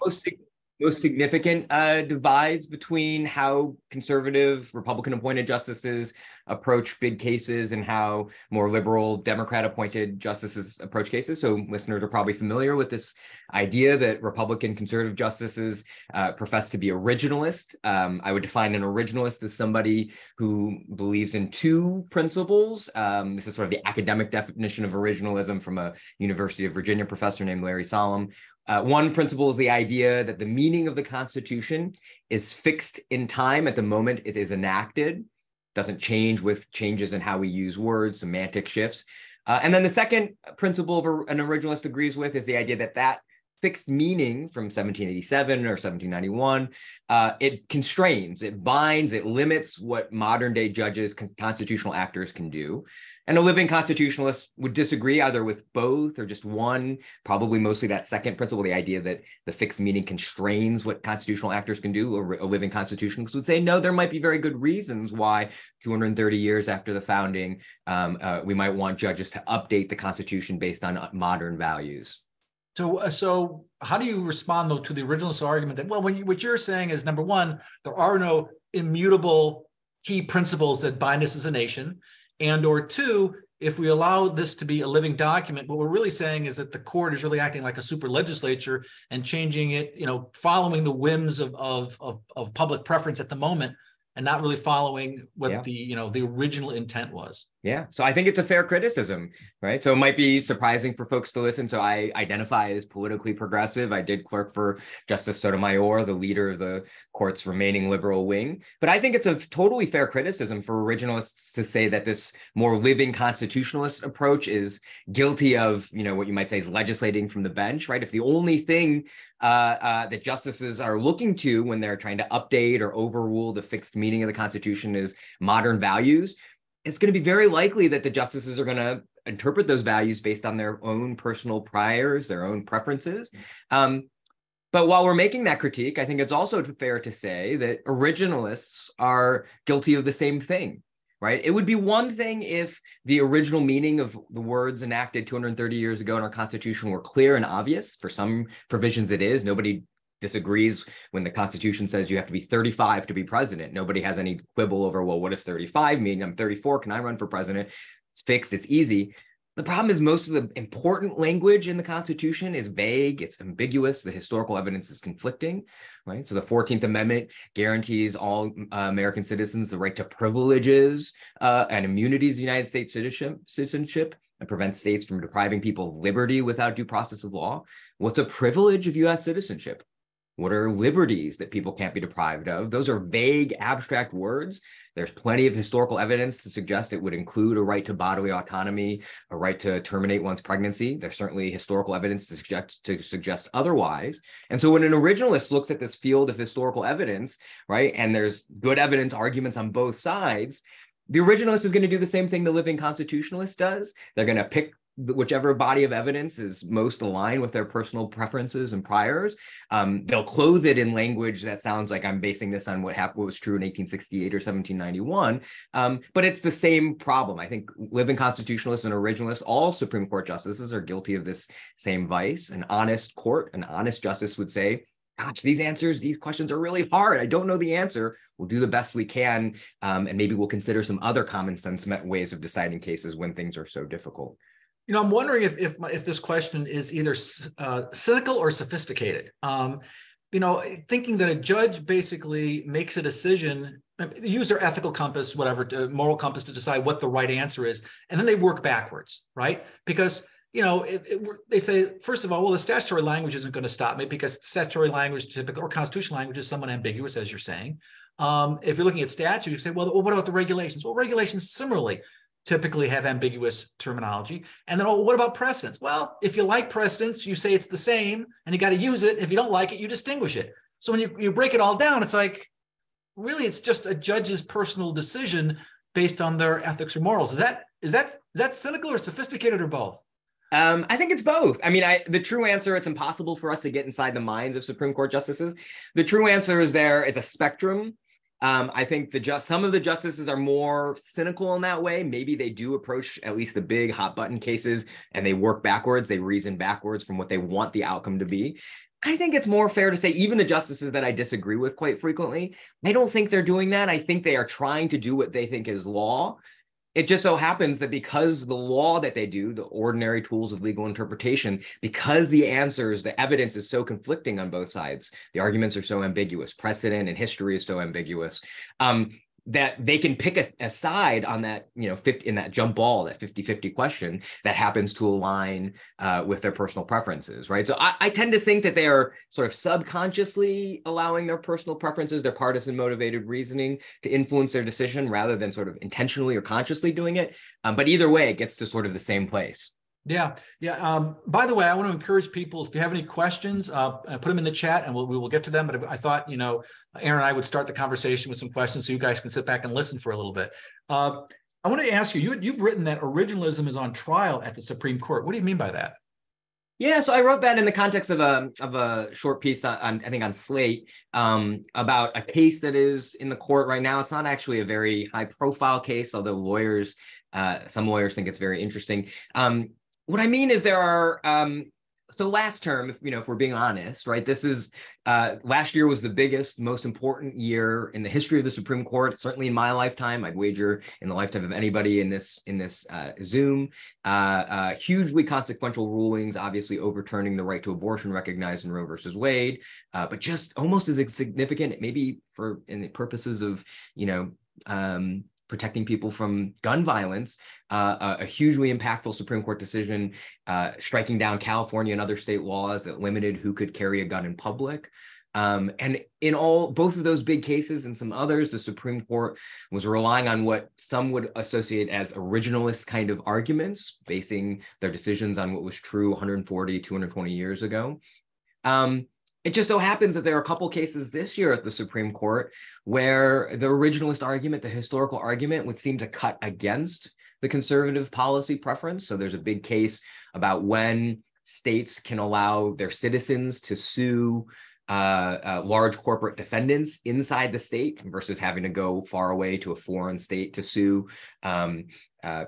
most most significant divides between how conservative Republican appointed justices approach big cases and how more liberal Democrat appointed justices approach cases. So listeners are probably familiar with this idea that Republican conservative justices profess to be originalist. I would define an originalist as somebody who believes in two principles. This is sort of the academic definition of originalism from a University of Virginia professor named Larry Solomon. One principle is the idea that the meaning of the Constitution is fixed in time at the moment it is enacted, doesn't change with changes in how we use words, semantic shifts. And then the second principle an originalist agrees with is the idea that that fixed meaning from 1787 or 1791, it constrains, it binds, it limits what modern day judges, constitutional actors can do. And a living constitutionalist would disagree either with both or just one, probably mostly that second principle, the idea that the fixed meaning constrains what constitutional actors can do. A living constitutionalist would say, no, there might be very good reasons why 230 years after the founding, we might want judges to update the Constitution based on modern values. So how do you respond, though, to the originalist argument that, well, what you're saying is, number one, there are no immutable key principles that bind us as a nation, and or two, if we allow this to be a living document, what we're really saying is that the court is really acting like a super legislature and changing it, following the whims of public preference at the moment, and not really following what the original intent was. Yeah. So I think it's a fair criticism, right? So it might be surprising for folks to listen. So I identify as politically progressive. I did clerk for Justice Sotomayor, the leader of the court's remaining liberal wing. But I think it's a totally fair criticism for originalists to say that this more living constitutionalist approach is guilty of, what you might say is legislating from the bench, right? If the only thing that justices are looking to when they're trying to update or overrule the fixed meaning of the Constitution is modern values, it's going to be very likely that the justices are going to interpret those values based on their own personal priors, their own preferences. But while we're making that critique, I think it's also fair to say that originalists are guilty of the same thing, right? It would be one thing if the original meaning of the words enacted 230 years ago in our Constitution were clear and obvious. For some provisions, it is. Nobody disagrees when the Constitution says you have to be 35 to be president. Nobody has any quibble over, well, what does 35 mean? I'm 34. Can I run for president? It's fixed. It's easy. The problem is most of the important language in the Constitution is vague. It's ambiguous. The historical evidence is conflicting, right? So the 14th Amendment guarantees all American citizens the right to privileges and immunities of United States citizenship and prevents states from depriving people of liberty without due process of law. What's a privilege of U.S. citizenship? What are liberties that people can't be deprived of? Those are vague, abstract words. There's plenty of historical evidence to suggest it would include a right to bodily autonomy, a right to terminate one's pregnancy. There's certainly historical evidence to suggest otherwise. And so when an originalist looks at this field of historical evidence, right, and there's good evidence arguments on both sides, the originalist is going to do the same thing the living constitutionalist does. They're going to pick whichever body of evidence is most aligned with their personal preferences and priors. They'll clothe it in language that sounds like I'm basing this on what was true in 1868 or 1791. But it's the same problem. I think living constitutionalists and originalists, all Supreme Court justices are guilty of this same vice. An honest court, an honest justice would say, gosh, these questions are really hard. I don't know the answer. We'll do the best we can. And maybe we'll consider some other common sense ways of deciding cases when things are so difficult. I'm wondering if this question is either cynical or sophisticated. Thinking that a judge basically makes a decision, use their ethical compass, whatever, moral compass to decide what the right answer is, and then they work backwards, right? Because they say, first of all, well, the statutory language isn't going to stop me because statutory language, typically, or constitutional language, is somewhat ambiguous, as you're saying. If you're looking at statute, you say, well, what about the regulations? Well, regulations similarly typically have ambiguous terminology. And then, what about precedence? Well, if you like precedence, you say it's the same and you got to use it. If you don't like it, you distinguish it. So when you break it all down, it's like, really, it's just a judge's personal decision based on their ethics or morals. Is that cynical or sophisticated or both? I think it's both. I mean, the true answer, it's impossible for us to get inside the minds of Supreme Court justices. The true answer is there is a spectrum. I think some of the justices are more cynical in that way. Maybe they do approach at least the big hot button cases and they work backwards. They reason backwards from what they want the outcome to be. I think it's more fair to say even the justices that I disagree with quite frequently, I don't think they're doing that. I think they are trying to do what they think is law. It just so happens that because the law that they do, the ordinary tools of legal interpretation, because the answers, the evidence is so conflicting on both sides, the arguments are so ambiguous, precedent and history is so ambiguous, that they can pick a side on that, in that jump ball, that 50-50 question that happens to align with their personal preferences, right? So I tend to think that they are sort of subconsciously allowing their personal preferences, their partisan motivated reasoning to influence their decision rather than sort of intentionally or consciously doing it. But either way, it gets to sort of the same place. Yeah. By the way, I want to encourage people, if you have any questions, put them in the chat and we will get to them. But I thought, Aaron and I would start the conversation with some questions so you guys can sit back and listen for a little bit. I want to ask you've written that originalism is on trial at the Supreme Court. What do you mean by that? Yeah, so I wrote that in the context of a short piece on I think on Slate about a case that is in the court right now. It's not actually a very high profile case, although some lawyers think it's very interesting. What I mean is there are, so last term, if we're being honest, right, this is, last year was the biggest, most important year in the history of the Supreme Court, certainly in my lifetime. I'd wager in the lifetime of anybody in this Zoom. Hugely consequential rulings, obviously overturning the right to abortion recognized in Roe versus Wade, but just almost as significant, maybe in the purposes of, protecting people from gun violence, a hugely impactful Supreme Court decision striking down California and other state laws that limited who could carry a gun in public. And in both of those big cases and some others, the Supreme Court was relying on what some would associate as originalist kind of arguments, basing their decisions on what was true 140, 220 years ago. It just so happens that there are a couple cases this year at the Supreme Court where the originalist argument, the historical argument, would seem to cut against the conservative policy preference. So there's a big case about when states can allow their citizens to sue large corporate defendants inside the state versus having to go far away to a foreign state to sue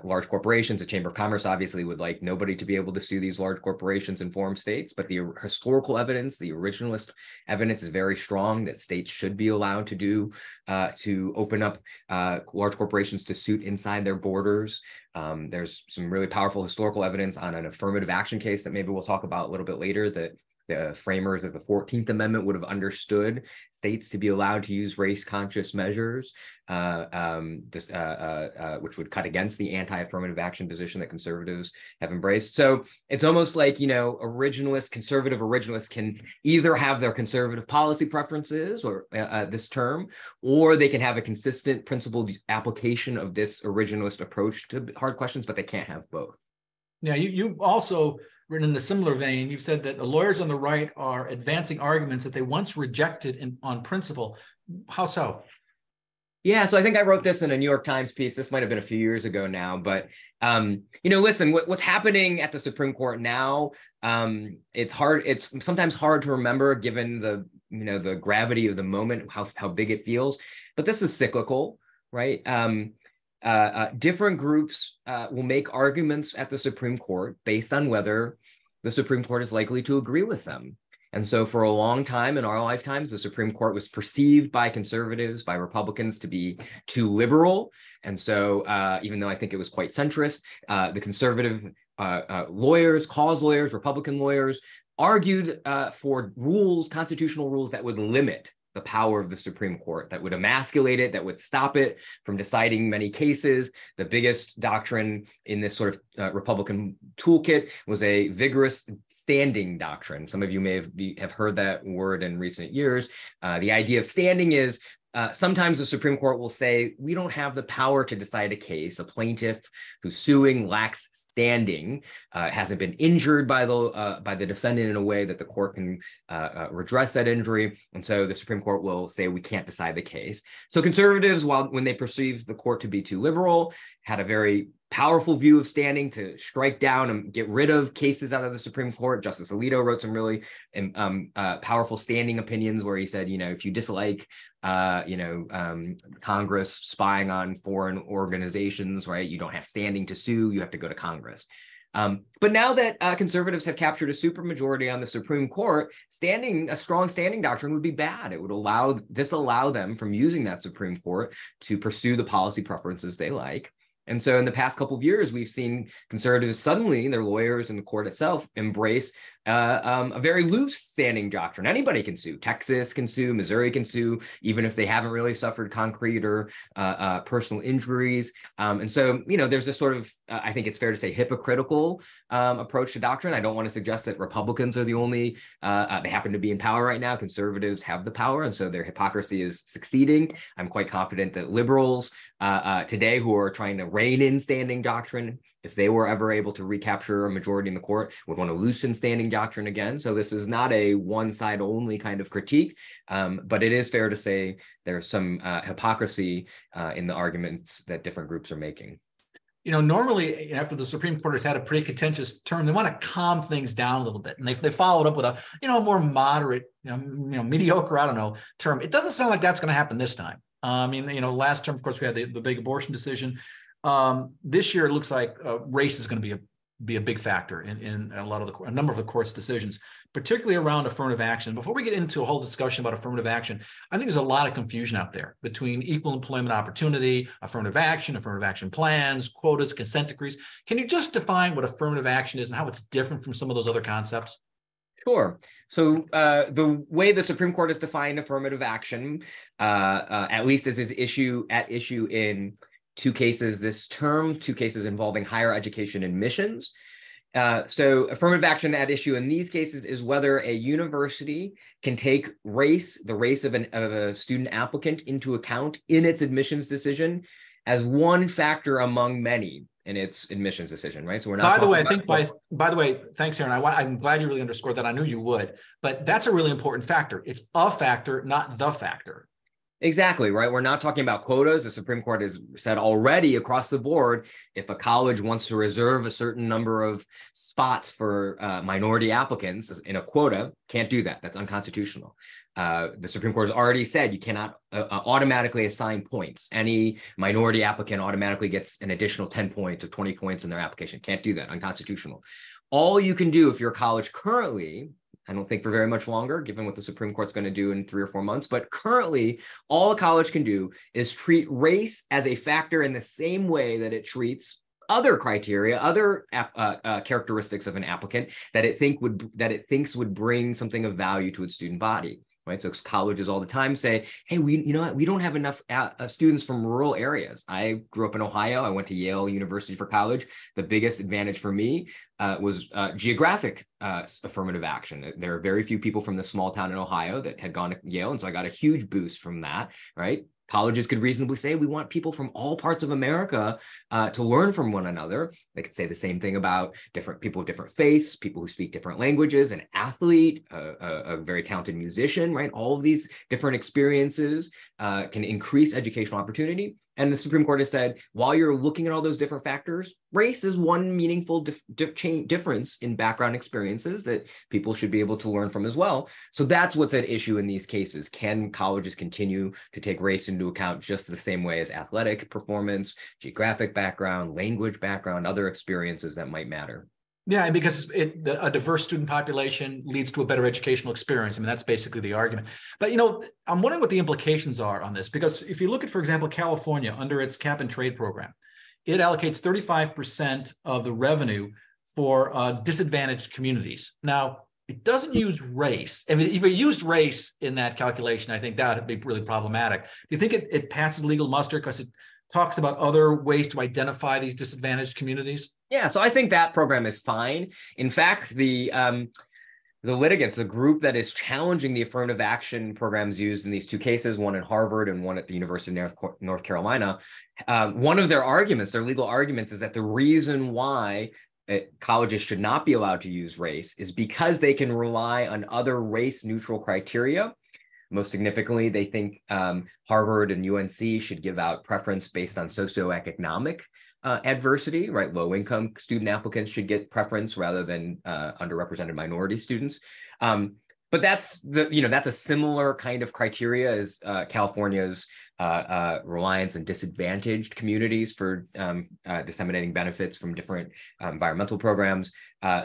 large corporations. The Chamber of Commerce obviously would like nobody to be able to sue these large corporations in foreign states, but the historical evidence, the originalist evidence is very strong that states should be allowed to open up large corporations to suit inside their borders. There's some really powerful historical evidence on an affirmative action case that maybe we'll talk about a little bit later, that the framers of the 14th Amendment would have understood states to be allowed to use race-conscious measures, which would cut against the anti-affirmative action position that conservatives have embraced. So it's almost like, conservative originalists can either have their conservative policy preferences or this term, or they can have a consistent principled application of this originalist approach to hard questions, but they can't have both. Yeah, you also written in a similar vein, you've said that the lawyers on the right are advancing arguments that they once rejected on principle. How so? Yeah, so I think I wrote this in a New York Times piece. This might have been a few years ago now, but listen, what's happening at the Supreme Court now, it's hard. It's sometimes hard to remember given the gravity of the moment, how big it feels. But this is cyclical, right? Different groups will make arguments at the Supreme Court based on whether the Supreme Court is likely to agree with them. And so for a long time in our lifetimes, the Supreme Court was perceived by conservatives, by Republicans to be too liberal. And so even though I think it was quite centrist, the conservative lawyers, cause lawyers, Republican lawyers argued for constitutional rules that would limit the power of the Supreme Court, that would emasculate it, that would stop it from deciding many cases. The biggest doctrine in this sort of Republican toolkit was a vigorous standing doctrine. Some of you may have heard that word in recent years. The idea of standing is sometimes the Supreme Court will say, we don't have the power to decide a case. A plaintiff who's suing lacks standing, hasn't been injured by the defendant in a way that the court can redress that injury. And so the Supreme Court will say, we can't decide the case. So conservatives, when they perceived the court to be too liberal, had a very powerful view of standing to strike down and get rid of cases out of the Supreme Court. Justice Alito wrote some really powerful standing opinions where he said, if you dislike, Congress spying on foreign organizations, right, you don't have standing to sue, you have to go to Congress. But now that conservatives have captured a supermajority on the Supreme Court, a strong standing doctrine would be bad. It would disallow them from using that Supreme Court to pursue the policy preferences they like. And so in the past couple of years, we've seen conservatives suddenly, their lawyers and the court itself, embrace a very loose standing doctrine. Anybody can sue. Texas can sue. Missouri can sue, even if they haven't really suffered concrete or personal injuries. And so, there's this sort of, I think it's fair to say, hypocritical approach to doctrine. I don't want to suggest that Republicans are the only, they happen to be in power right now. Conservatives have the power, and so their hypocrisy is succeeding. I'm quite confident that liberals today who are trying to rein in standing doctrine, if they were ever able to recapture a majority in the court, would want to loosen standing doctrine again. So this is not a one side only kind of critique, but it is fair to say there's some hypocrisy in the arguments that different groups are making. Normally after the Supreme Court has had a pretty contentious term, they want to calm things down a little bit, and they followed up with a more moderate, mediocre, term. It doesn't sound like that's going to happen this time. Last term, of course, we had the big abortion decision. This year, it looks like race is going to be a big factor in a number of the court's decisions, particularly around affirmative action. Before we get into a whole discussion about affirmative action, I think there's a lot of confusion out there between equal employment opportunity, affirmative action plans, quotas, consent decrees. Can you just define what affirmative action is and how it's different from some of those other concepts? Sure. So the way the Supreme Court has defined affirmative action, at least as is at issue in two cases this term, two cases involving higher education admissions. So affirmative action at issue in these cases is whether a university can take the race of a student applicant into account in its admissions decision as one factor among many in its admissions decision, right? So we're not. By the way, thanks, Aaron. I'm glad you really underscored that. I knew you would, but that's a really important factor. It's a factor, not the factor. Exactly, right? We're not talking about quotas. The Supreme Court has said already across the board, if a college wants to reserve a certain number of spots for minority applicants in a quota, can't do that. That's unconstitutional. The Supreme Court has already said you cannot automatically assign points. Any minority applicant automatically gets an additional 10 points or 20 points in their application. Can't do that. Unconstitutional. All you can do if you're a college currently, I don't think for very much longer, given what the Supreme Court's going to do in 3 or 4 months. But currently, all a college can do is treat race as a factor in the same way that it treats other criteria, other characteristics of an applicant that it thinks would bring something of value to its student body. Right? So colleges all the time say, hey, we don't have enough students from rural areas. I grew up in Ohio. I went to Yale University for college. The biggest advantage for me was geographic affirmative action. There are very few people from the small town in Ohio that had gone to Yale. And so I got a huge boost from that, right? Colleges could reasonably say, we want people from all parts of America to learn from one another. They could say the same thing about different people of different faiths, people who speak different languages, an athlete, a very talented musician, right? All of these different experiences can increase educational opportunity. And the Supreme Court has said, while you're looking at all those different factors, race is one meaningful difference in background experiences that people should be able to learn from as well. So that's what's at issue in these cases. Can colleges continue to take race into account just the same way as athletic performance, geographic background, language background, other experiences that might matter? Yeah, because a diverse student population leads to a better educational experience. I mean, that's basically the argument. But, I'm wondering what the implications are on this, because if you look at, for example, California under its cap and trade program, it allocates 35% of the revenue for disadvantaged communities. Now, it doesn't use race. I mean, if it used race in that calculation, I think that would be really problematic. Do you think it passes legal muster because it talks about other ways to identify these disadvantaged communities? Yeah, so I think that program is fine. In fact, the litigants, the group that is challenging the affirmative action programs used in these two cases, one at Harvard and one at the University of North Carolina, one of their legal arguments is that the reason why colleges should not be allowed to use race is because they can rely on other race-neutral criteria. Most significantly, they think Harvard and UNC should give out preference based on socioeconomic adversity, right? Low-income student applicants should get preference rather than underrepresented minority students. But that's that's a similar kind of criteria as California's reliance on disadvantaged communities for disseminating benefits from different environmental programs.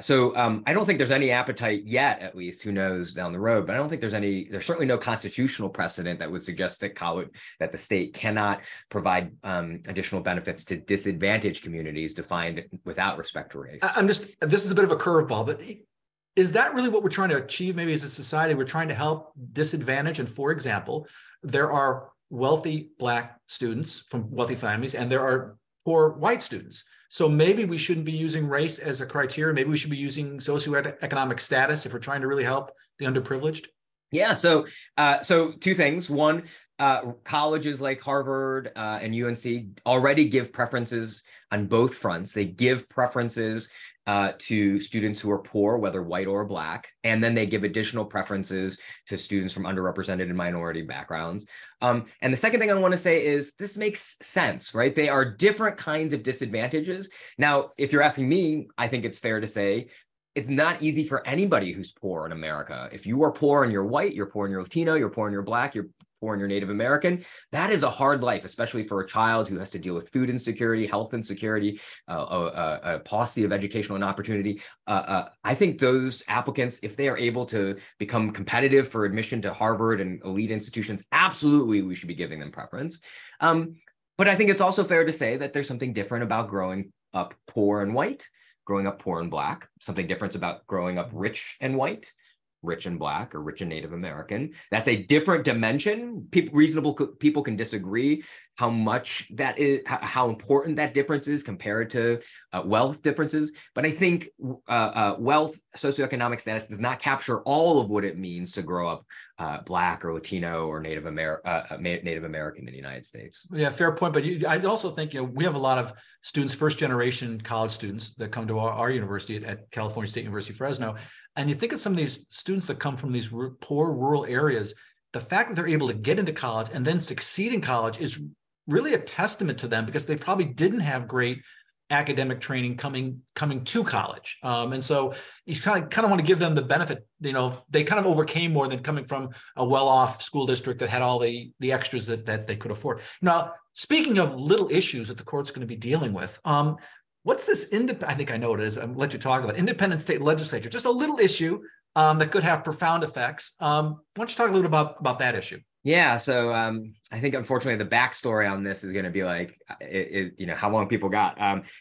So I don't think there's any appetite yet, at least, who knows down the road, but I don't think there's certainly no constitutional precedent that would suggest that the state cannot provide additional benefits to disadvantaged communities defined without respect to race. This is a bit of a curveball, but is that really what we're trying to achieve? Maybe as a society, we're trying to help disadvantage. And for example, there are wealthy Black students from wealthy families, and there are poor white students. So maybe we shouldn't be using race as a criteria. Maybe we should be using socioeconomic status if we're trying to really help the underprivileged. Yeah. So two things. One, colleges like Harvard and UNC already give preferences on both fronts. They give preferences to students who are poor, whether white or Black, and then they give additional preferences to students from underrepresented and minority backgrounds. And the second thing I want to say is this makes sense, right? They are different kinds of disadvantages. Now, if you're asking me, I think it's fair to say it's not easy for anybody who's poor in America. If you are poor and you're white, you're poor and you're Latino, you're poor and you're Black, you're poor and you're Native American, that is a hard life, especially for a child who has to deal with food insecurity, health insecurity, a paucity of educational and opportunity. I think those applicants, if they are able to become competitive for admission to Harvard and elite institutions, absolutely we should be giving them preference. But I think it's also fair to say that there's something different about growing up poor and white, growing up poor and Black, something different about growing up rich and white, rich and Black, or rich and Native American. That's a different dimension. Reasonable people can disagree how much that is, how important that difference is compared to wealth differences. But I think wealth, socioeconomic status does not capture all of what it means to grow up Black or Latino or Native American in the United States. Yeah, fair point. But I also think, we have a lot of students, first generation college students that come to our university at California State University, Fresno. And you think of some of these students that come from these poor rural areas, the fact that they're able to get into college and then succeed in college is really a testament to them, because they probably didn't have great academic training coming to college. And so you kind of want to give them the benefit, they kind of overcame more than coming from a well-off school district that had all the extras that they could afford. Now, speaking of little issues that the court's going to be dealing with, what's this I think I know what it is. I'll let you talk about independent state legislature, just a little issue that could have profound effects. Why don't you talk a little about that issue? Yeah, so I think unfortunately the backstory on this is going to be like, how long people got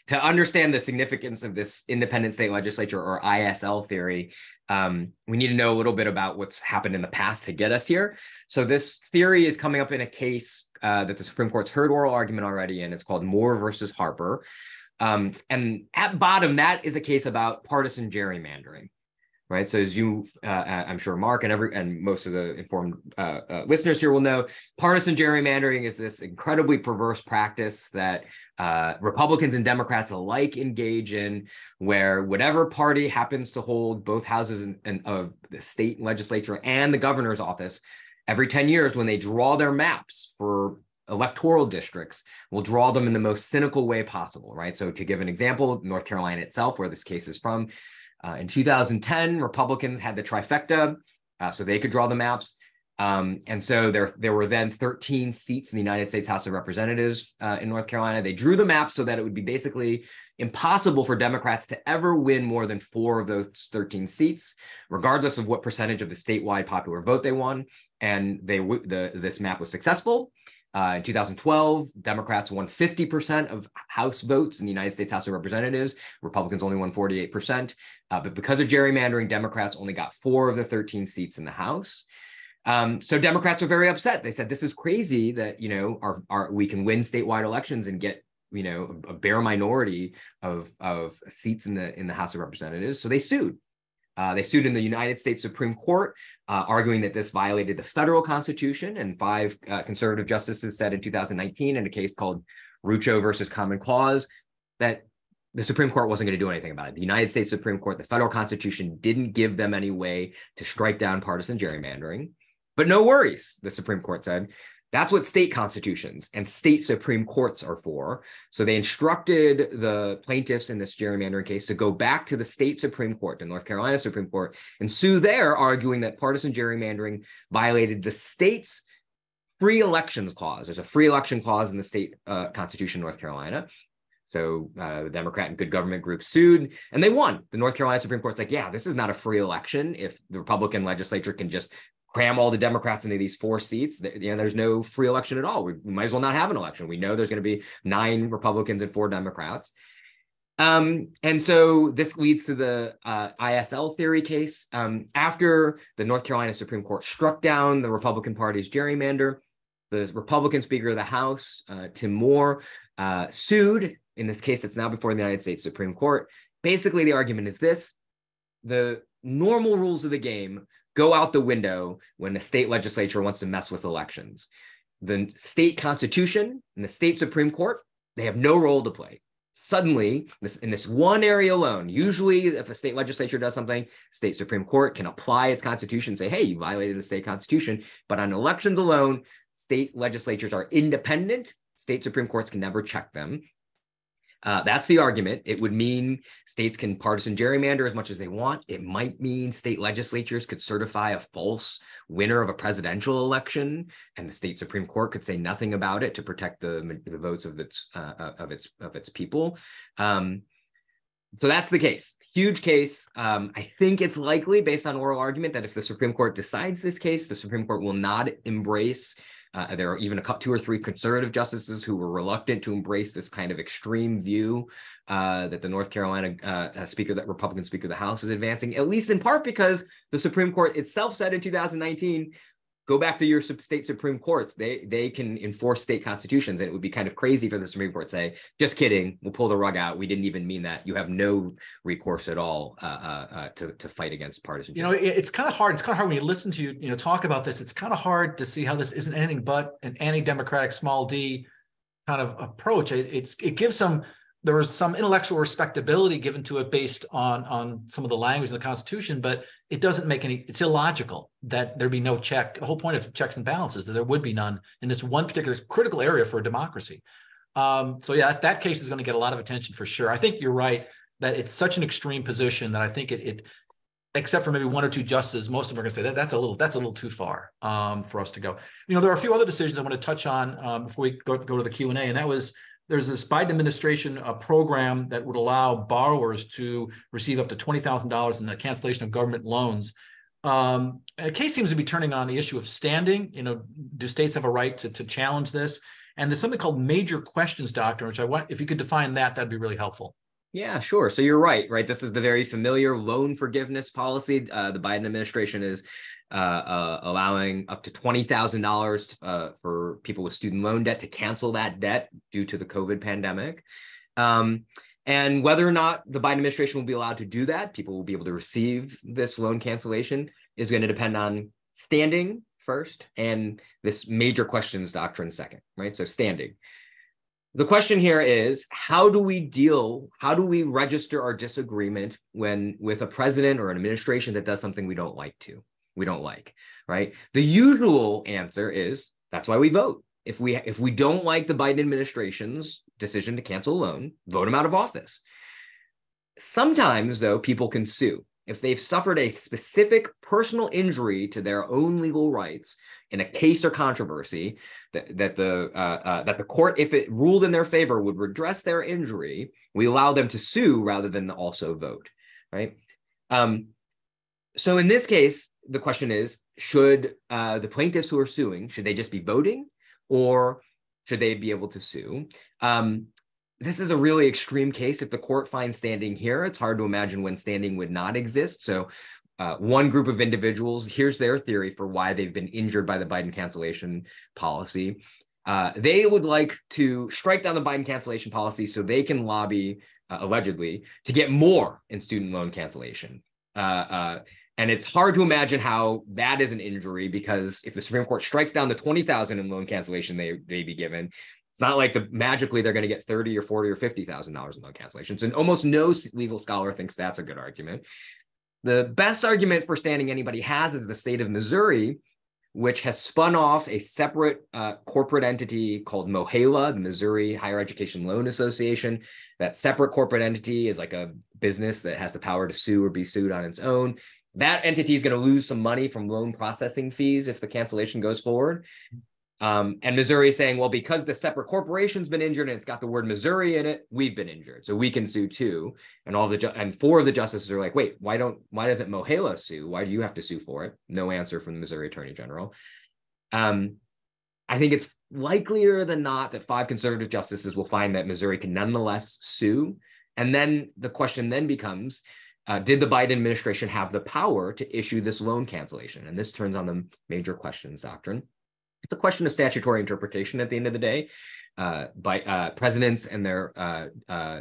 to understand the significance of this independent state legislature, or ISL theory. We need to know a little bit about what's happened in the past to get us here. So this theory is coming up in a case that the Supreme Court's heard oral argument already in. It's called Moore versus Harper. And at bottom, that is a case about partisan gerrymandering. Right. So as I'm sure Mark and most of the informed listeners here will know, partisan gerrymandering is this incredibly perverse practice that Republicans and Democrats alike engage in, where whatever party happens to hold both houses of the state legislature and the governor's office, every 10 years when they draw their maps for electoral districts, will draw them in the most cynical way possible. Right. So to give an example, North Carolina itself, where this case is from, in 2010, Republicans had the trifecta, so they could draw the maps. And so there were then 13 seats in the United States House of Representatives in North Carolina. They drew the maps so that it would be basically impossible for Democrats to ever win more than 4 of those 13 seats, regardless of what percentage of the statewide popular vote they won. And this map was successful. In 2012, Democrats won 50% of House votes in the United States House of Representatives. Republicans only won 48%. But because of gerrymandering, Democrats only got 4 of the 13 seats in the House. So Democrats are very upset. They said, this is crazy that, we can win statewide elections and get, a bare minority of seats in the House of Representatives. So they sued. They sued in the United States Supreme Court, arguing that this violated the federal Constitution. And 5 conservative justices said in 2019 in a case called Rucho versus Common Cause that the Supreme Court wasn't going to do anything about it. The United States Supreme Court, the federal Constitution, didn't give them any way to strike down partisan gerrymandering. But no worries, the Supreme Court said. That's what state constitutions and state Supreme Courts are for. So they instructed the plaintiffs in this gerrymandering case to go back to the state Supreme Court, the North Carolina Supreme Court, and sue there, arguing that partisan gerrymandering violated the state's free elections clause. There's a free election clause in the state constitution of North Carolina. So the Democrat and good government group sued, and they won. The North Carolina Supreme Court's like, yeah, this is not a free election. If the Republican legislature can just cram all the Democrats into these 4 seats, there's no free election at all. We might as well not have an election. We know there's going to be 9 Republicans and 4 Democrats. And so this leads to the ISL theory case. After the North Carolina Supreme Court struck down the Republican Party's gerrymander, the Republican Speaker of the House, Tim Moore, sued. In this case, it's now before the United States Supreme Court. Basically, the argument is this: the normal rules of the game go out the window when the state legislature wants to mess with elections. The state constitution and the state Supreme Court, they have no role to play. Suddenly, in this one area alone, usually if a state legislature does something, state Supreme Court can apply its constitution and say, hey, you violated the state constitution. But on elections alone, state legislatures are independent. State Supreme Courts can never check them. That's the argument. It would mean states can partisan gerrymander as much as they want. It might mean state legislatures could certify a false winner of a presidential election, and the state Supreme Court could say nothing about it to protect the votes of its people. So that's the case. Huge case. I think it's likely, based on oral argument, that if the Supreme Court decides this case, the Supreme Court will not embrace. There are even 2 or 3 conservative justices who were reluctant to embrace this kind of extreme view that the North Carolina Republican Speaker of the House is advancing, at least in part because the Supreme Court itself said in 2019, go back to your state Supreme Courts. They can enforce state constitutions, and it would be kind of crazy for the Supreme Court to say, just kidding, we'll pull the rug out. We didn't even mean that. You have no recourse at all to fight against partisan. It's kind of hard. It's kind of hard when you listen to you talk about this. It's kind of hard to see how this isn't anything but an anti-democratic small d kind of approach. It gives there was some intellectual respectability given to it based on some of the language in the Constitution, but it doesn't make it's illogical that there'd be no check. The whole point of checks and balances, that there would be none in this one particular critical area for a democracy. So yeah, that case is going to get a lot of attention for sure. I think you're right that it's such an extreme position that I think it except for maybe 1 or 2 justices, most of them are going to say that's a little too far for us to go. There are a few other decisions I want to touch on before we go to the Q&A, and that was, there's this Biden administration program that would allow borrowers to receive up to $20,000 in the cancellation of government loans. A case seems to be turning on the issue of standing. Do states have a right to challenge this? And there's something called major questions doctrine, which if you could define that, that'd be really helpful. Yeah, sure. So you're right? This is the very familiar loan forgiveness policy. The Biden administration is allowing up to $20,000 for people with student loan debt to cancel that debt due to the COVID pandemic. And whether or not the Biden administration will be allowed to do that, people will be able to receive this loan cancellation, is going to depend on standing first and this major questions doctrine second, right? So standing. The question here is, how do we register our disagreement with a president or an administration that does something we don't like, right? The usual answer is, that's why we vote. If we don't like the Biden administration's decision to cancel a loan, vote them out of office. Sometimes, though, people can sue. If they've suffered a specific personal injury to their own legal rights in a case or controversy that the court, if it ruled in their favor, would redress their injury, we allow them to sue rather than also vote, right? So in this case, the question is, should the plaintiffs who are suing, should they just be voting, or should they be able to sue? This is a really extreme case. If the court finds standing here, it's hard to imagine when standing would not exist. So one group of individuals, here's their theory for why they've been injured by the Biden cancellation policy. They would like to strike down the Biden cancellation policy so they can lobby, allegedly, to get more in student loan cancellation. And it's hard to imagine how that is an injury, because if the Supreme Court strikes down the $20,000 in loan cancellation they be given, it's not like magically they're going to get $30,000 or $40,000 or $50,000 in loan cancellations. And almost no legal scholar thinks that's a good argument. The best argument for standing anybody has is the state of Missouri, which has spun off a separate corporate entity called MOHELA, the Missouri Higher Education Loan Association. That separate corporate entity is like a business that has the power to sue or be sued on its own. That entity is going to lose some money from loan processing fees if the cancellation goes forward. And Missouri is saying, well, because the separate corporation's been injured and it's got the word Missouri in it, we've been injured, so we can sue too. And four of the justices are like, wait, why doesn't MOHELA sue? Why do you have to sue for it? No answer from the Missouri Attorney General. I think it's likelier than not that 5 conservative justices will find that Missouri can nonetheless sue. And then the question then becomes, did the Biden administration have the power to issue this loan cancellation? And this turns on the major questions doctrine. It's a question of statutory interpretation at the end of the day. By presidents and their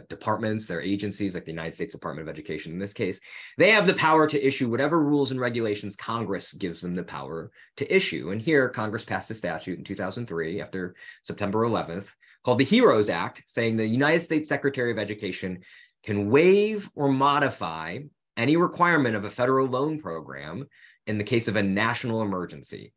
departments, their agencies, like the United States Department of Education in this case, they have the power to issue whatever rules and regulations Congress gives them the power to issue. And here, Congress passed a statute in 2003 after September 11th called the HEROES Act, saying the United States Secretary of Education can waive or modify any requirement of a federal loan program in the case of a national emergency.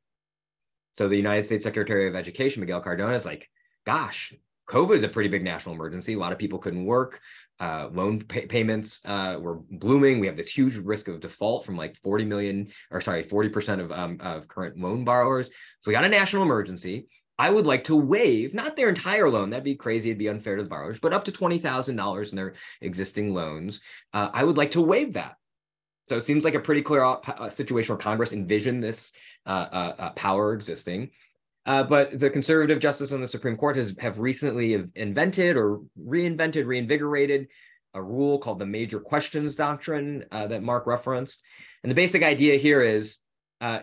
So the United States Secretary of Education, Miguel Cardona, is like, gosh, COVID is a pretty big national emergency. A lot of people couldn't work. Loan payments were blooming. We have this huge risk of default from like 40% of current loan borrowers. So we got a national emergency. I would like to waive, not their entire loan, that'd be crazy, it'd be unfair to the borrowers, but up to $20,000 in their existing loans. I would like to waive that. So it seems like a pretty clear situation where Congress envisioned this power existing. But the conservative justice on the Supreme Court have recently invented or reinvigorated a rule called the major questions doctrine that Mark referenced. And the basic idea here is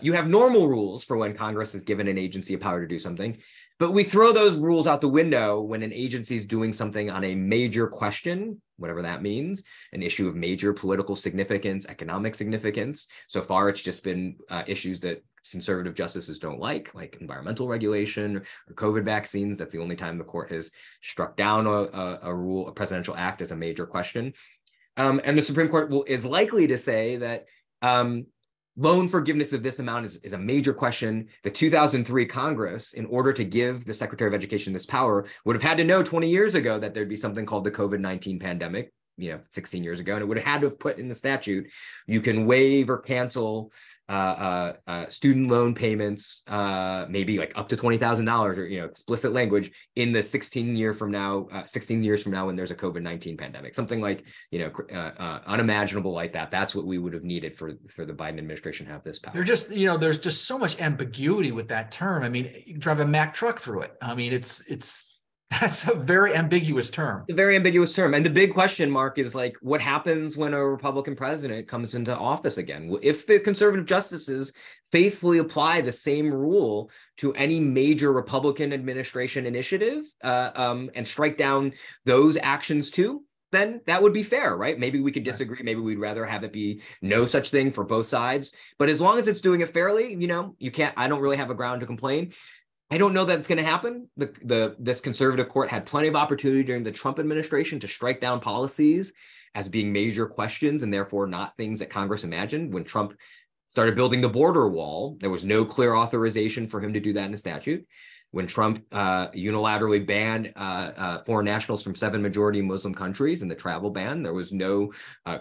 you have normal rules for when Congress has given an agency a power to do something, but we throw those rules out the window when an agency is doing something on a major question, whatever that means, an issue of major political significance, economic significance. So far, it's just been issues that conservative justices don't like environmental regulation or COVID vaccines. That's the only time the court has struck down a presidential act as a major question. And the Supreme Court is likely to say that loan forgiveness of this amount is a major question. The 2003 Congress, in order to give the Secretary of Education this power, would have had to know 20 years ago that there'd be something called the COVID-19 pandemic, 16 years ago, and it would have had to have put in the statute, you can waive or cancel student loan payments, maybe like up to $20,000 or, explicit language in the 16 years from now when there's a COVID-19 pandemic, something like, unimaginable like that. That's what we would have needed for the Biden administration to have this power. There's just so much ambiguity with that term. I mean, you drive a Mack truck through it. I mean, that's a very ambiguous term. It's a very ambiguous term. And the big question mark is like, what happens when a Republican president comes into office again? If the conservative justices faithfully apply the same rule to any major Republican administration initiative and strike down those actions too, then that would be fair, right? Maybe we could disagree. Maybe we'd rather have it be no such thing for both sides. But as long as it's doing it fairly, I don't really have a ground to complain. I don't know that it's going to happen. This conservative court had plenty of opportunity during the Trump administration to strike down policies as being major questions and therefore not things that Congress imagined. When Trump started building the border wall, there was no clear authorization for him to do that in the statute. When Trump unilaterally banned foreign nationals from 7 majority Muslim countries in the travel ban, there was no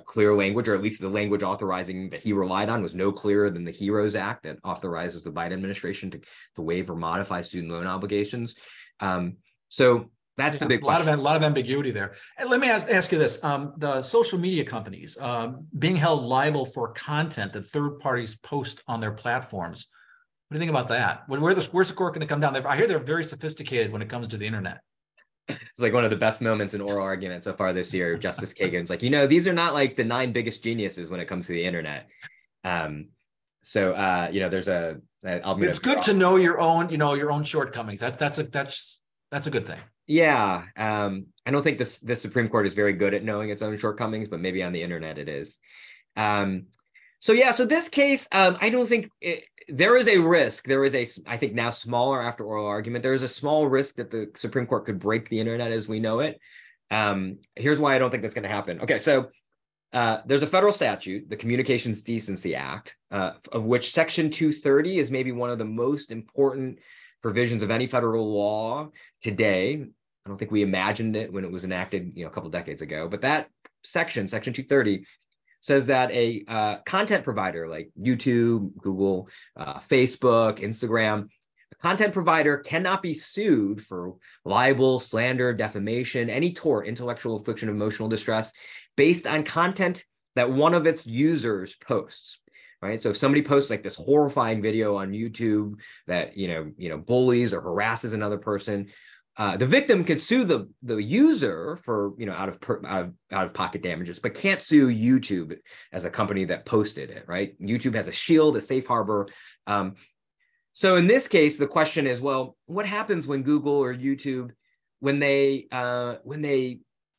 clear language, or at least the language authorizing that he relied on was no clearer than the HEROES Act that authorizes the Biden administration to waive or modify student loan obligations. So that's the big question. A lot of ambiguity there. And let me ask you this. The social media companies being held liable for content that third parties post on their platforms. What do you think about that? Where's the court going to come down? I hear they're very sophisticated when it comes to the internet. It's like one of the best moments in oral argument so far this year. Justice Kagan's like, these are not like the 9 biggest geniuses when it comes to the internet. There's it's good to know your own shortcomings. That's a good thing. Yeah. I don't think the Supreme Court is very good at knowing its own shortcomings, but maybe on the internet it is. So this case, I don't think there is a risk. There is I think now smaller after oral argument, there is a small risk that the Supreme Court could break the internet as we know it. Here's why I don't think that's going to happen. Okay, so there's a federal statute, the Communications Decency Act, of which Section 230 is maybe one of the most important provisions of any federal law today. I don't think we imagined it when it was enacted, a couple of decades ago, but that section 230, says that a content provider like YouTube, Google, Facebook, Instagram, a content provider cannot be sued for libel, slander, defamation, any tort, intellectual affliction, emotional distress, based on content that one of its users posts. Right. So if somebody posts like this horrifying video on YouTube that bullies or harasses another person, the victim could sue the user for out of pocket damages, but can't sue YouTube as a company that posted it. Right. YouTube has a shield, a safe harbor. So in this case, the question is, well, what happens when Google or YouTube, when they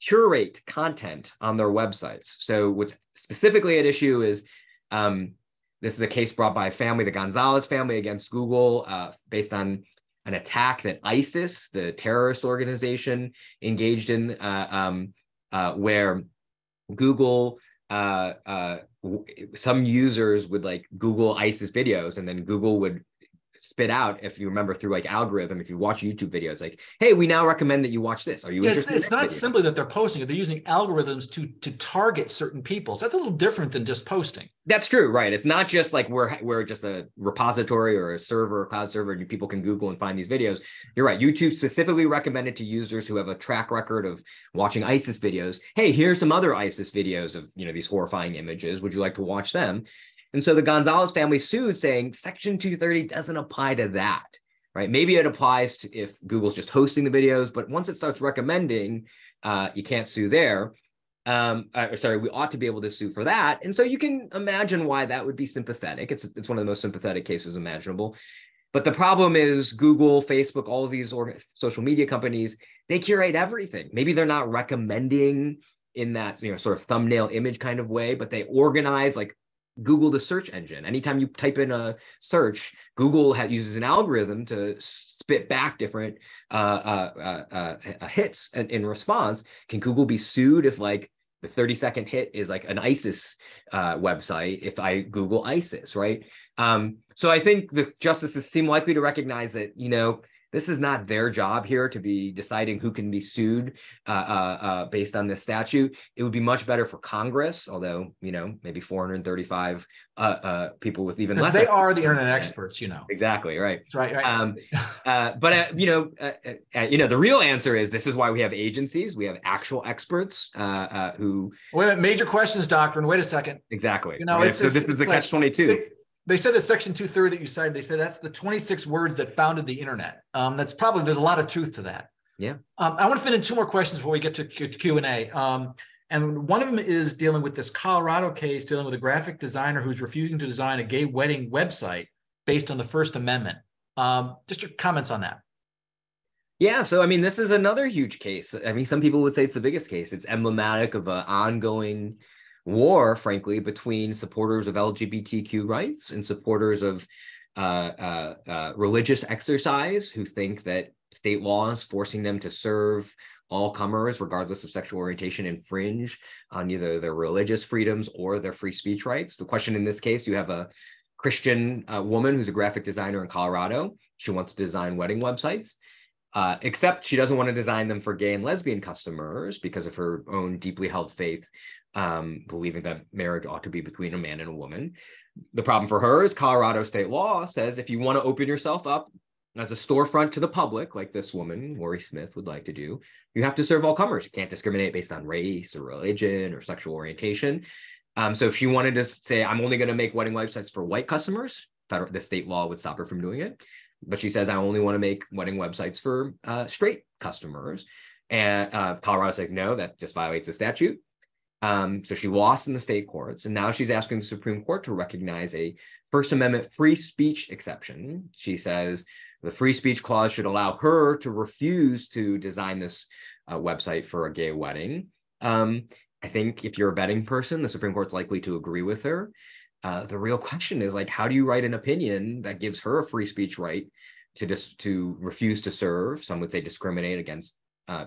curate content on their websites? So what's specifically at issue is this is a case brought by a family, the Gonzalez family, against Google, based on an attack that ISIS, the terrorist organization, engaged in, where Google, some users would like Google ISIS videos, and then Google would spit out, if you remember, through like algorithm, if you watch YouTube videos, like, hey, we now recommend that you watch this. Are you interested? It's not simply that they're posting it. They're using algorithms to target certain people. So that's a little different than just posting. That's true, right? It's not just like we're just a repository or a server, a cloud server, and people can Google and find these videos. You're right. YouTube specifically recommended to users who have a track record of watching ISIS videos, hey, here's some other ISIS videos of these horrifying images. Would you like to watch them? And so the Gonzalez family sued, saying Section 230 doesn't apply to that, right? Maybe it applies to if Google's just hosting the videos, but once it starts recommending, you can't sue there. We ought to be able to sue for that. And so you can imagine why that would be sympathetic. It's one of the most sympathetic cases imaginable. But the problem is Google, Facebook, all of these social media companies, they curate everything. Maybe they're not recommending in that sort of thumbnail image kind of way, but they organize, like Google, the search engine. Anytime you type in a search, Google uses an algorithm to spit back different hits in response. Can Google be sued if like the 30-second hit is like an ISIS website if I Google ISIS, right? So I think the justices seem likely to recognize that, this is not their job here to be deciding who can be sued based on this statute. It would be much better for Congress, although, maybe 435 people with even less. They are the internet experts, Exactly, right. Right. But, the real answer is this is why we have agencies. We have actual experts who. Wait a minute, major questions doctrine. Wait a second. Exactly. Right? So this is the catch-22. They said that Section 230 that you cited, they said that's the 26 words that founded the internet. There's a lot of truth to that. Yeah. I want to fit in two more questions before we get to Q&A. And one of them is dealing with this Colorado case, dealing with a graphic designer who's refusing to design a gay wedding website based on the First Amendment. Just your comments on that. Yeah, so this is another huge case. Some people would say it's the biggest case. It's emblematic of an ongoing war, frankly, between supporters of LGBTQ rights and supporters of religious exercise who think that state laws forcing them to serve all comers, regardless of sexual orientation, infringe on either their religious freedoms or their free speech rights. The question in this case, you have a Christian woman who's a graphic designer in Colorado. She wants to design wedding websites. Except she doesn't want to design them for gay and lesbian customers because of her own deeply held faith, believing that marriage ought to be between a man and a woman. The problem for her is Colorado state law says if you want to open yourself up as a storefront to the public, like this woman, Lori Smith, would like to do, you have to serve all comers. You can't discriminate based on race or religion or sexual orientation. So if she wanted to say, I'm only going to make wedding websites for white customers, the state law would stop her from doing it. But she says, I only want to make wedding websites for straight customers. And Colorado's like, no, that just violates the statute. So she lost in the state courts. And now she's asking the Supreme Court to recognize a First Amendment free speech exception. She says the free speech clause should allow her to refuse to design this website for a gay wedding. I think if you're a betting person, the Supreme Court's likely to agree with her. The real question is, like, how do you write an opinion that gives her a free speech right to refuse to serve, some would say discriminate against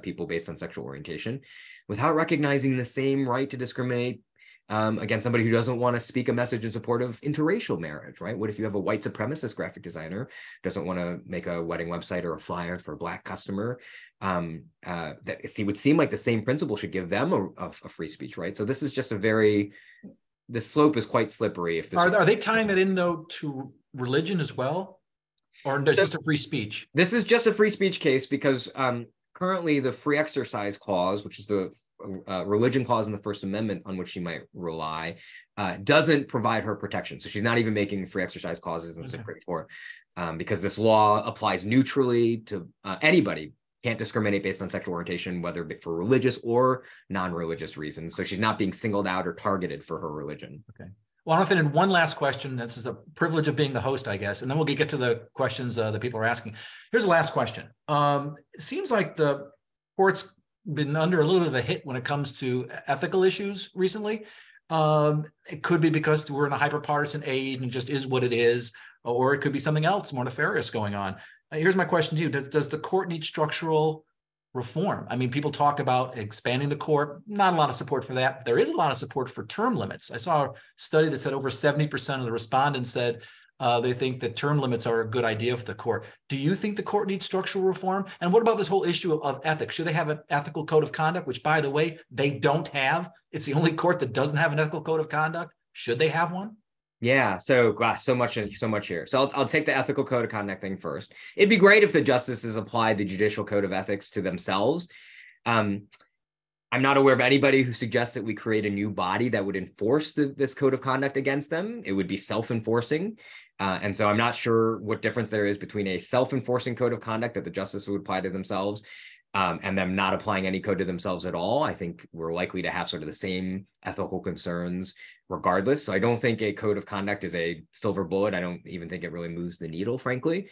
people based on sexual orientation, without recognizing the same right to discriminate against somebody who doesn't want to speak a message in support of interracial marriage, right? What if you have a white supremacist graphic designer who doesn't want to make a wedding website or a flyer for a Black customer? That would seem like the same principle should give them a free speech, right? So this is just the slope is quite slippery. If this are they tying that in though to religion as well, or there's just a free speech? This is just a free speech case because currently the free exercise clause, which is the religion clause in the First Amendment on which she might rely, doesn't provide her protection. So she's not even making free exercise clauses in the Supreme Court because this law applies neutrally to anybody. Can't discriminate based on sexual orientation, whether for religious or non-religious reasons. So she's not being singled out or targeted for her religion. Okay. Well, I want to fit in one last question. This is the privilege of being the host, I guess, and then we'll get to the questions that people are asking. Here's the last question. It seems like the court's been under a little bit of a hit when it comes to ethical issues recently. It could be because we're in a hyper-partisan age and it just is what it is, or it could be something else more nefarious going on. Here's my question to you. Does the court need structural reform? I mean, people talk about expanding the court. Not a lot of support for that. There is a lot of support for term limits. I saw a study that said over 70% of the respondents said they think that term limits are a good idea for the court. Do you think the court needs structural reform? And what about this whole issue of ethics? Should they have an ethical code of conduct, which, by the way, they don't have? It's the only court that doesn't have an ethical code of conduct. Should they have one? Yeah, so much here. So I'll take the ethical code of conduct thing first. It'd be great if the justices applied the judicial code of ethics to themselves. I'm not aware of anybody who suggests that we create a new body that would enforce this code of conduct against them. It would be self-enforcing. And so I'm not sure what difference there is between a self-enforcing code of conduct that the justices would apply to themselves and them not applying any code to themselves at all. I think we're likely to have sort of the same ethical concerns regardless. So I don't think a code of conduct is a silver bullet. I don't even think it really moves the needle, frankly.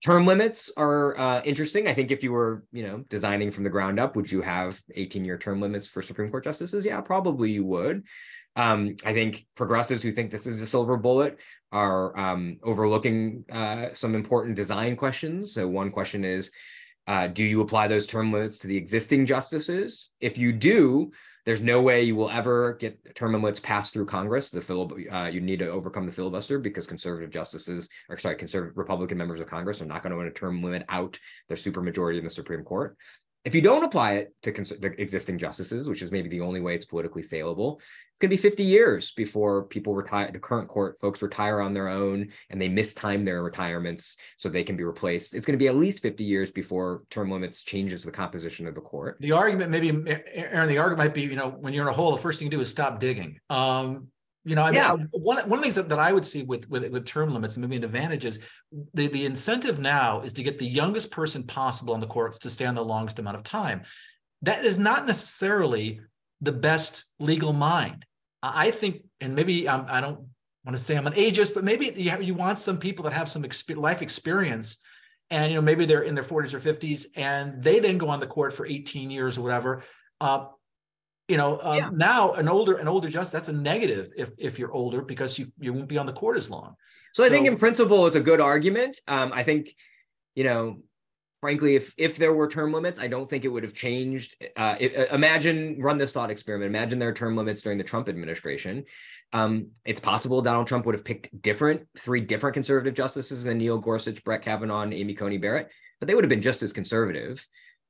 Term limits are interesting. I think if you were, designing from the ground up, would you have 18-year term limits for Supreme Court justices? Yeah, probably you would. I think progressives who think this is a silver bullet are overlooking some important design questions. So one question is, do you apply those term limits to the existing justices? If you do, there's no way you will ever get term limits passed through Congress. You need to overcome the filibuster because conservative Republican members of Congress are not going to want to term limit out their supermajority in the Supreme Court. If you don't apply it to the existing justices, which is maybe the only way it's politically saleable, it's going to be 50 years before people retire. The current court folks retire on their own and they mistime their retirements so they can be replaced. It's going to be at least 50 years before term limits changes the composition of the court. The argument might be, when you're in a hole, the first thing you do is stop digging. One of the things that I would see with term limits and maybe an advantage is the incentive now is to get the youngest person possible on the court to stay on the longest amount of time. That is not necessarily the best legal mind. I think, and maybe I don't want to say I'm an ageist, but maybe you want some people that have some life experience, and maybe they're in their 40s or 50s, and they then go on the court for 18 years or whatever. Now an older justice, that's a negative if you're older because you won't be on the court as long. So I think in principle, it's a good argument. I think, frankly, if there were term limits, I don't think it would have changed. Run this thought experiment. Imagine there are term limits during the Trump administration. It's possible Donald Trump would have picked three different conservative justices than Neil Gorsuch, Brett Kavanaugh, and Amy Coney Barrett, but they would have been just as conservative.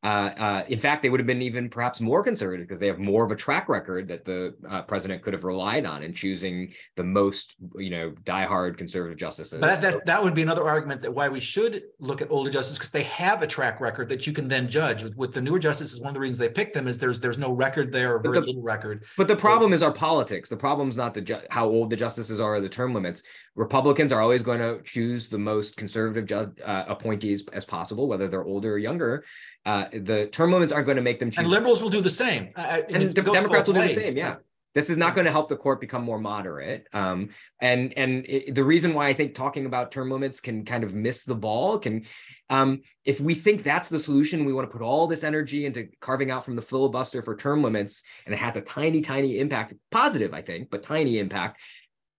In fact, they would have been even perhaps more conservative because they have more of a track record that the president could have relied on in choosing the most, diehard conservative justices. But that would be another argument that why we should look at older justices, because they have a track record that you can then judge. With the newer justices, one of the reasons they pick them is there's no record there or very little record. But the problem is our politics. The problem is not how old the justices are or the term limits. Republicans are always going to choose the most conservative appointees as possible, whether they're older or younger. The term limits aren't going to make them choose. And liberals will do the same. And Democrats will do the same, yeah. This is not going to help the court become more moderate. The reason why I think talking about term limits can kind of miss the ball if we think that's the solution, we want to put all this energy into carving out from the filibuster for term limits, and it has a tiny, tiny impact, positive, I think, but tiny impact.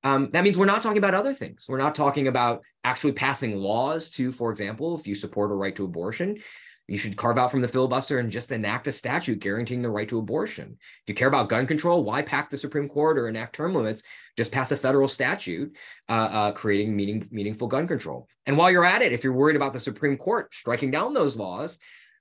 That means we're not talking about other things. We're not talking about actually passing laws to, for example, if you support a right to abortion, You should carve out from the filibuster and just enact a statute guaranteeing the right to abortion. If you care about gun control, why pack the Supreme Court or enact term limits? Just pass a federal statute creating meaningful gun control. And while you're at it, if you're worried about the Supreme Court striking down those laws,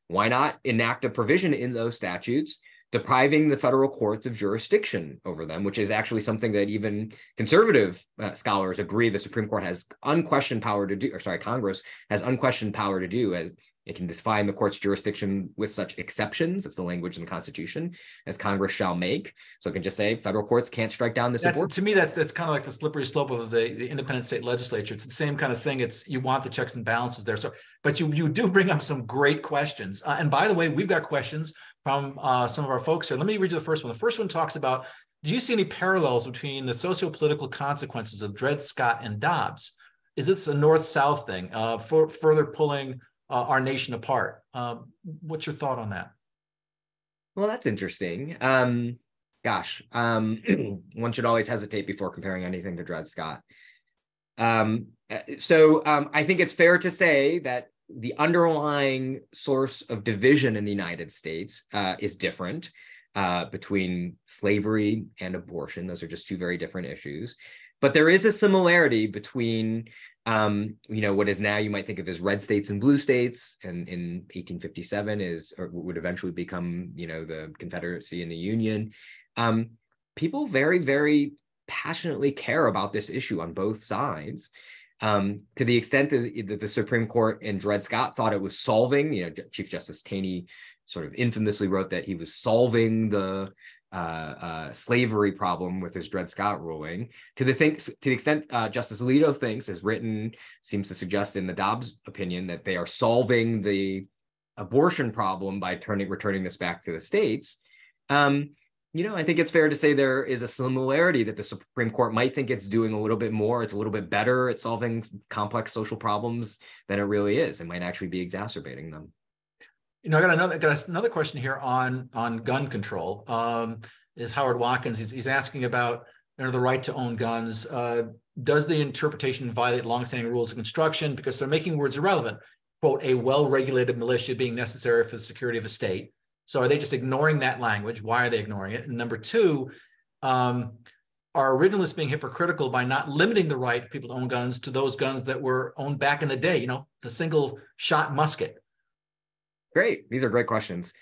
why not enact a provision in those statutes depriving the federal courts of jurisdiction over them, which is actually something that even conservative scholars agree the Supreme Court has unquestioned power to do, or sorry, Congress has unquestioned power to do, as it can define the court's jurisdiction with such exceptions. That's the language in the Constitution, as Congress shall make. So it can just say federal courts can't strike down this abortion. To me, that's kind of like the slippery slope of the independent state legislature. It's the same kind of thing. It's you want the checks and balances there. So, but you do bring up some great questions. And by the way, we've got questions from some of our folks here. Let me read you the first one. The first one talks about, do you see any parallels between the socio-political consequences of Dred Scott and Dobbs? Is this a North-South thing, for further pulling our nation apart? What's your thought on that? Well, that's interesting. One should always hesitate before comparing anything to Dred Scott. So I think it's fair to say that the underlying source of division in the United States is different between slavery and abortion. Those are just two very different issues. But there is a similarity between, what is now you might think of as red states and blue states, and in 1857 would eventually become, the Confederacy and the Union. People very, very passionately care about this issue on both sides. To the extent that the Supreme Court and Dred Scott thought it was solving, Chief Justice Taney sort of infamously wrote that he was solving the slavery problem with his Dred Scott ruling. To the extent Justice Alito seems to suggest in the Dobbs opinion that they are solving the abortion problem by returning this back to the states. I think it's fair to say there is a similarity that the Supreme Court might think it's doing a little bit more. It's a little bit better at solving complex social problems than it really is. It might actually be exacerbating them. I got another question here on gun control. Is Howard Watkins? He's asking about the right to own guns. Does the interpretation violate longstanding rules of construction because they're making words irrelevant? Quote, a well-regulated militia being necessary for the security of a state. So are they just ignoring that language? Why are they ignoring it? And number two, are originalists being hypocritical by not limiting the right of people to own guns to those guns that were owned back in the day? The single shot musket. Great. These are great questions.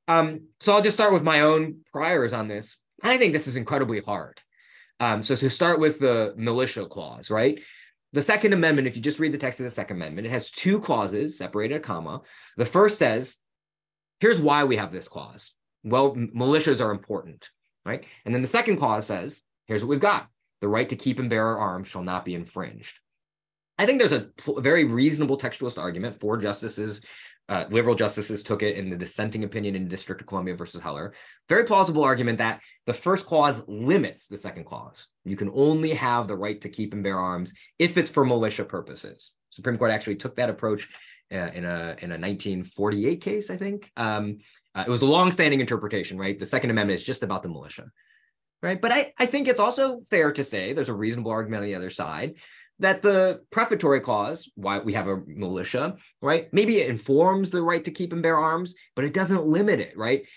So I'll just start with my own priors on this. I think this is incredibly hard. So to start with the militia clause, right? The Second Amendment, if you just read the text of the Second Amendment, it has two clauses separated a comma. The first says, here's why we have this clause. Well, militias are important, right? And then the second clause says, here's what we've got. The right to keep and bear arms shall not be infringed. I think there's a very reasonable textualist argument. Four justices, liberal justices, took it in the dissenting opinion in District of Columbia versus Heller. Very plausible argument that the first clause limits the second clause. You can only have the right to keep and bear arms if it's for militia purposes. Supreme Court actually took that approach in a 1948 case, I think. It was the longstanding interpretation, right? The Second Amendment is just about the militia, right? But I think it's also fair to say there's a reasonable argument on the other side that the prefatory clause, why we have a militia, right? Maybe it informs the right to keep and bear arms, but it doesn't limit it, right?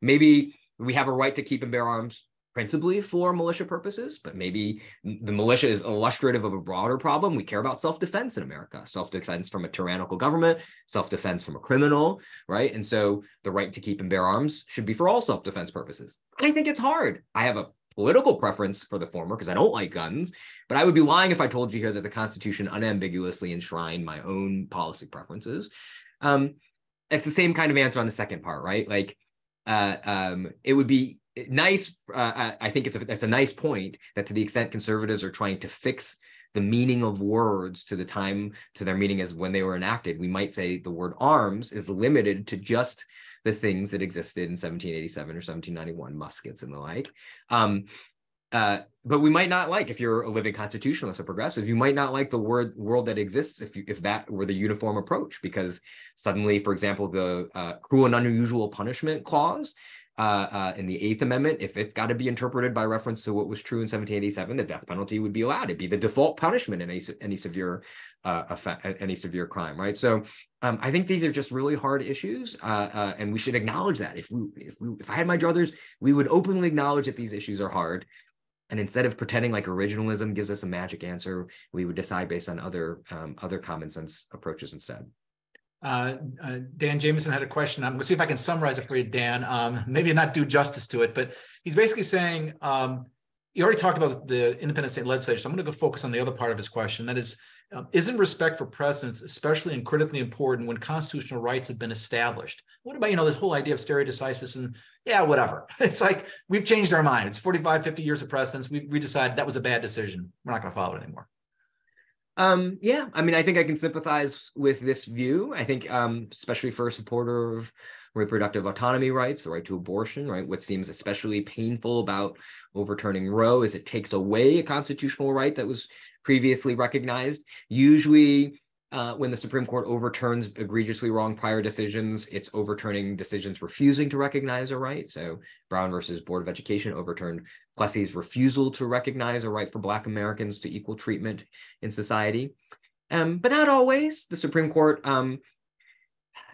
Maybe we have a right to keep and bear arms principally for militia purposes, but maybe the militia is illustrative of a broader problem. We care about self-defense in America, self-defense from a tyrannical government, self-defense from a criminal, right? And so the right to keep and bear arms should be for all self-defense purposes. I think it's hard. I have a political preference for the former because I don't like guns, but I would be lying if I told you here that the Constitution unambiguously enshrined my own policy preferences. It's the same kind of answer on the second part, right? Like it would be nice. I think it's a nice point that to the extent conservatives are trying to fix the meaning of words to their meaning as when they were enacted, we might say the word arms is limited to just the things that existed in 1787 or 1791, muskets and the like. But we might not like, if you're a living constitutionalist or progressive, you might not like the world that exists if that were the uniform approach, because suddenly, for example, the cruel and unusual punishment clause in the Eighth Amendment, if it's got to be interpreted by reference to what was true in 1787, the death penalty would be allowed. It'd be the default punishment in any severe crime, right? So I think these are just really hard issues, and we should acknowledge that. If I had my druthers, we would openly acknowledge that these issues are hard. And instead of pretending like originalism gives us a magic answer, we would decide based on other common sense approaches instead. Dan Jameson had a question. I'm going to see if I can summarize it for you, Dan. Maybe not do justice to it, but he's basically saying, you already talked about the independent state legislature, so I'm going to go focus on the other part of his question. That is, isn't respect for precedents especially and critically important when constitutional rights have been established? What about, this whole idea of stare decisis and whatever. It's like, we've changed our mind. It's 45, 50 years of precedents. We decided that was a bad decision. We're not going to follow it anymore. I think I can sympathize with this view. I think, especially for a supporter of reproductive autonomy rights, the right to abortion, right? What seems especially painful about overturning Roe is it takes away a constitutional right that was previously recognized. Usually, when the Supreme Court overturns egregiously wrong prior decisions, it's overturning decisions refusing to recognize a right. So Brown versus Board of Education overturned Plessy's refusal to recognize a right for Black Americans to equal treatment in society. But not always. The Supreme Court,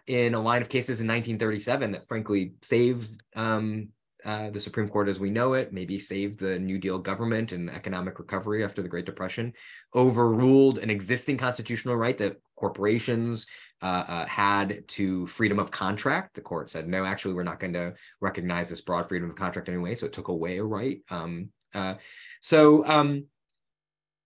in a line of cases in 1937 that frankly saved the Supreme Court as we know it, maybe saved the New Deal government and economic recovery after the Great Depression, overruled an existing constitutional right that corporations had to freedom of contract. The court said, no, actually, we're not going to recognize this broad freedom of contract anyway. So it took away a right. I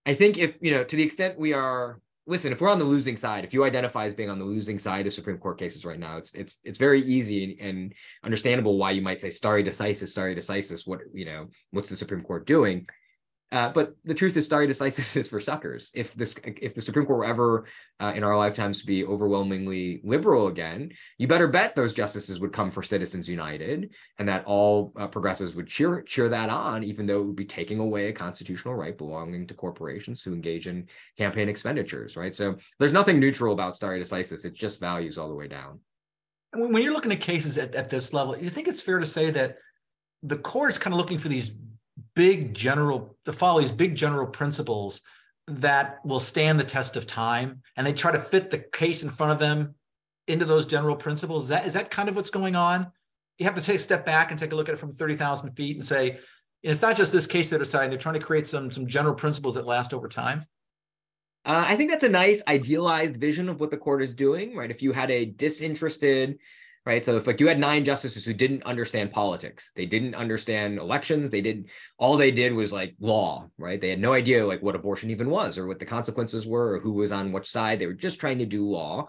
think if, to the extent we are, listen, if we're on the losing side, if you identify as being on the losing side of Supreme Court cases right now, it's very easy and understandable why you might say stare decisis, what's the Supreme Court doing? But the truth is stare decisis is for suckers. If the Supreme Court were ever in our lifetimes to be overwhelmingly liberal again, you better bet those justices would come for Citizens United, and that all progressives would cheer that on, even though it would be taking away a constitutional right belonging to corporations to engage in campaign expenditures, right? So there's nothing neutral about stare decisis. It's just values all the way down. When you're looking at cases at this level, you think it's fair to say that the court is kind of looking for these big general principles that will stand the test of time, and they try to fit the case in front of them into those general principles? Is that kind of what's going on? You have to take a step back and take a look at it from 30,000 feet and say, it's not just this case they're deciding, they're trying to create some general principles that last over time. I think that's a nice idealized vision of what the court is doing, right? If you had a disinterested, right? So if you had 9 justices who didn't understand politics, they didn't understand elections, all they did was law, right? They had no idea what abortion even was or what the consequences were or who was on which side. They were just trying to do law.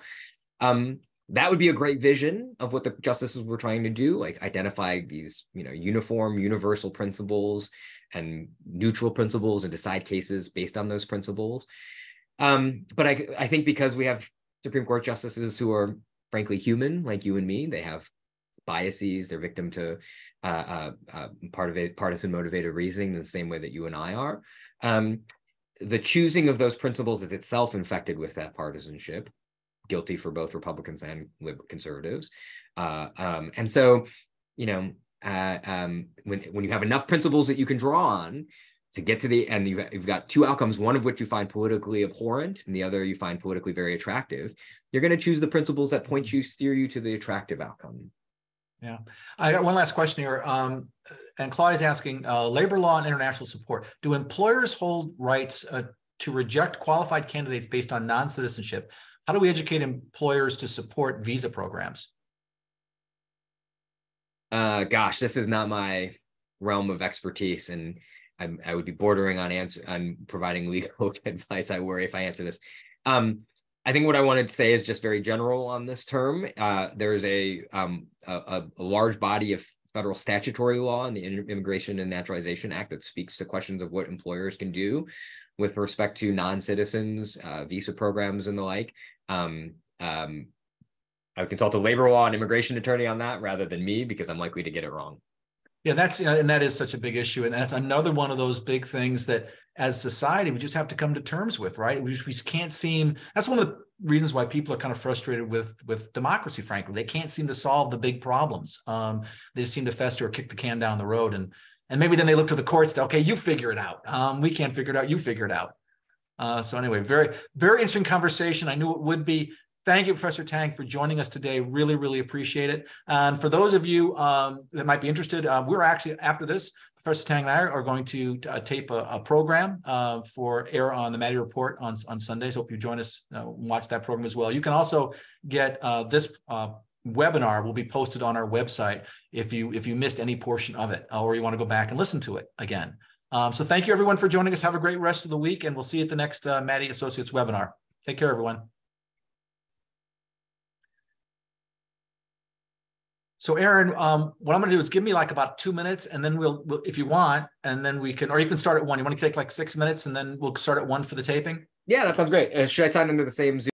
That would be a great vision of what the justices were trying to do, identify these, uniform, universal principles and neutral principles and decide cases based on those principles. But I think because we have Supreme Court justices who are frankly human, like you and me, they have biases, they're victim to part of it, partisan motivated reasoning in the same way that you and I are. The choosing of those principles is itself infected with that partisanship, guilty for both Republicans and conservatives. And so, when you have enough principles that you can draw on to get to the end, you've got 2 outcomes, one of which you find politically abhorrent and the other you find politically very attractive. You're going to choose the principles that steer you to the attractive outcome. Yeah. I got one last question here. And Claudia's asking, labor law and international support. Do employers hold rights to reject qualified candidates based on non-citizenship? How do we educate employers to support visa programs? Gosh, this is not my realm of expertise, and I would be bordering on providing legal advice. I worry if I answer this. I think what I wanted to say is just very general on this term. There's a large body of federal statutory law in the Immigration and Naturalization Act that speaks to questions of what employers can do with respect to non-citizens, visa programs and the like. I would consult a labor law and immigration attorney on that rather than me, because I'm likely to get it wrong. Yeah, and that is such a big issue. And that's another one of those big things that as society, we just have to come to terms with, right? We can't seem, that's one of the reasons why people are kind of frustrated with democracy, frankly. They can't seem to solve the big problems. They just seem to fester or kick the can down the road. And maybe then they look to the courts to, okay, you figure it out. We can't figure it out. You figure it out. So anyway, very, very interesting conversation. I knew it would be. Thank you, Professor Tang, for joining us today. Really, really appreciate it. And for those of you that might be interested, we're actually, after this, Professor Tang and I are going to tape a program for air on the Maddy Report on Sundays. Hope you join us and watch that program as well. You can also get this webinar will be posted on our website if you missed any portion of it or you want to go back and listen to it again. So thank you, everyone, for joining us. Have a great rest of the week, and we'll see you at the next Maddy Associates webinar. Take care, everyone. So Aaron, what I'm going to do is give me like about 2 minutes, and then we'll, if you want, and then we can, or you can start at 1. You want to take like 6 minutes, and then we'll start at 1 for the taping? Yeah, that sounds great. Should I sign into the same Zoom